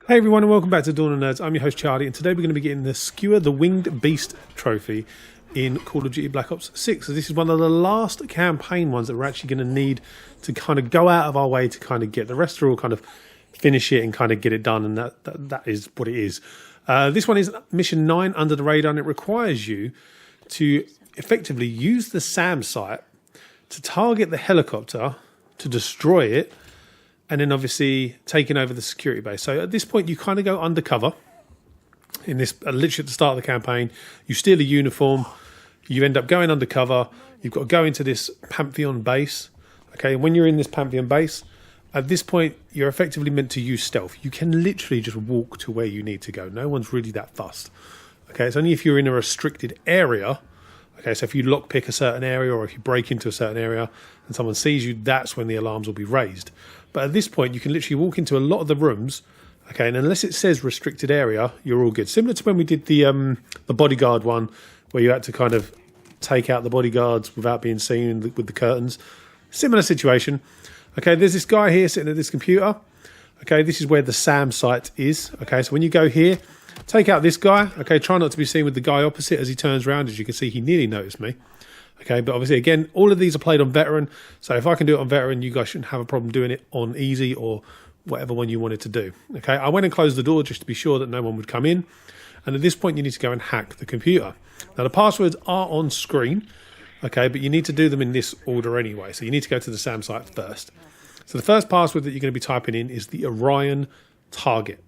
Hey everyone and welcome back to Dawn of Nerds. I'm your host Charlie and today we're going to be getting the Skewer the Winged Beast trophy in Call of Duty Black Ops 6. So this is one of the last campaign ones that we're actually going to need to kind of go out of our way to kind of get. The rest are all kind of finish it and kind of get it done, and that is what it is. This one is mission 9 under the radar, and it requires you to effectively use the SAM site to target the helicopter, to destroy it, and then obviously taking over the security base. So at this point, you kind of go undercover. In this, literally at the start of the campaign, you steal a uniform. You end up going undercover. You've got to go into this Pantheon base. Okay, and when you're in this Pantheon base, at this point, you're effectively meant to use stealth. You can literally just walk to where you need to go. No one's really that fussed. Okay, it's only if you're in a restricted area. Okay, so if you lockpick a certain area or if you break into a certain area and someone sees you, that's when the alarms will be raised. But at this point, you can literally walk into a lot of the rooms, okay, and unless it says restricted area, you're all good. Similar to when we did the bodyguard one, where you had to kind of take out the bodyguards without being seen with the curtains. Similar situation. Okay, there's this guy here sitting at this computer. Okay, this is where the SAM site is. Okay, so when you go here, take out this guy. Okay, try not to be seen with the guy opposite as he turns around. As you can see, he nearly noticed me. Okay, but obviously, again, all of these are played on veteran. So if I can do it on veteran, you guys shouldn't have a problem doing it on easy or whatever one you wanted to do. Okay, I went and closed the door just to be sure that no one would come in. And at this point, you need to go and hack the computer. Now, the passwords are on screen. Okay, but you need to do them in this order anyway. So you need to go to the SAM site first. So the first password that you're going to be typing in is the Orion target.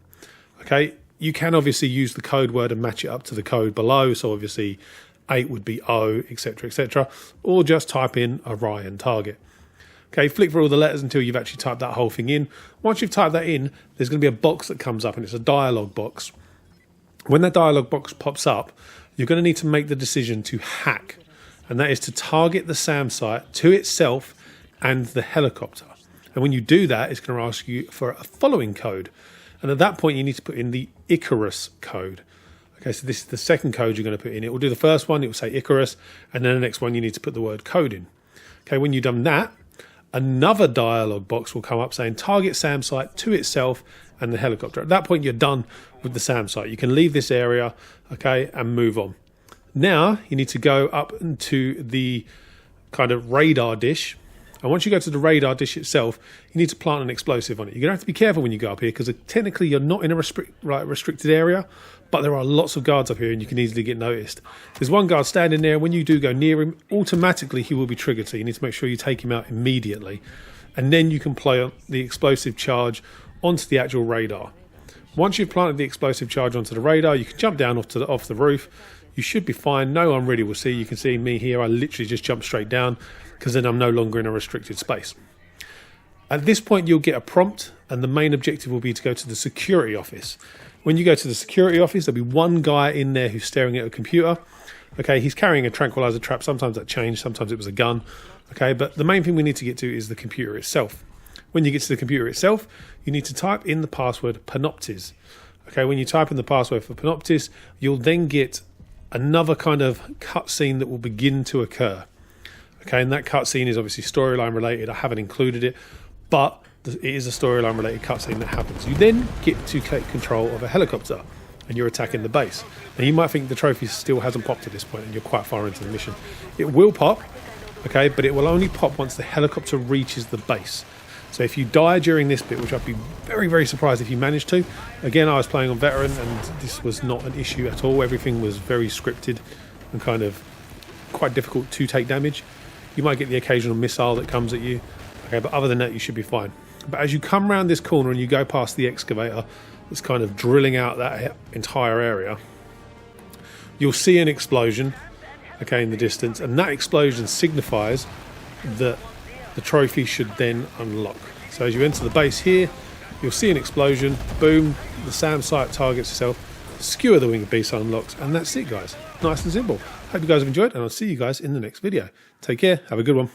Okay, you can obviously use the code word and match it up to the code below. So obviously 8 would be O, etc., or just type in Orion target. Okay, flick through all the letters until you've actually typed that whole thing in. Once you've typed that in, there's going to be a box that comes up, and it's a dialog box. When that dialog box pops up, you're going to need to make the decision to hack, and that is to target the SAM site to itself and the helicopter. And when you do that, it's going to ask you for a following code. And at that point, you need to put in the Icarus code. Okay, so this is the second code you're going to put in. It will do the first one, it will say Icarus, and then the next one you need to put the word code in. Okay, when you've done that, another dialog box will come up saying target SAM site to itself and the helicopter. At that point, you're done with the SAM site. You can leave this area, okay, and move on. Now, you need to go up into the kind of radar dish. And once you go to the radar dish itself, you need to plant an explosive on it. You're going to have to be careful when you go up here because technically you're not in a restricted area, but there are lots of guards up here and you can easily get noticed. There's one guard standing there. When you do go near him, automatically he will be triggered. So you need to make sure you take him out immediately. And then you can play the explosive charge onto the actual radar. Once you've planted the explosive charge onto the radar, you can jump down off the roof. You should be fine. No one really will see. You can see me here. I literally just jump straight down because then I'm no longer in a restricted space. At this point, you'll get a prompt, and the main objective will be to go to the security office. When you go to the security office, there'll be one guy in there who's staring at a computer. Okay, he's carrying a tranquilizer trap. Sometimes that changed. Sometimes it was a gun. Okay, but the main thing we need to get to is the computer itself. When you get to the computer itself, you need to type in the password Panoptis. Okay, when you type in the password for Panoptis, you'll then get another kind of cutscene that will begin to occur. Okay, and that cutscene is obviously storyline related. I haven't included it, but it is a storyline related cutscene that happens. You then get to take control of a helicopter and you're attacking the base. And you might think the trophy still hasn't popped at this point and you're quite far into the mission. It will pop, okay, but it will only pop once the helicopter reaches the base. So if you die during this bit, which I'd be very, very surprised if you managed to. Again, I was playing on veteran and this was not an issue at all. Everything was very scripted and kind of quite difficult to take damage. You might get the occasional missile that comes at you. Okay, but other than that, you should be fine. But as you come around this corner and you go past the excavator that's kind of drilling out that entire area, you'll see an explosion, okay, in the distance. And that explosion signifies that the trophy should then unlock. So as you enter the base here, you'll see an explosion. Boom, the SAM site targets itself. Skewer the Winged Beast unlocks. And that's it, guys. Nice and simple. Hope you guys have enjoyed, and I'll see you guys in the next video. Take care. Have a good one.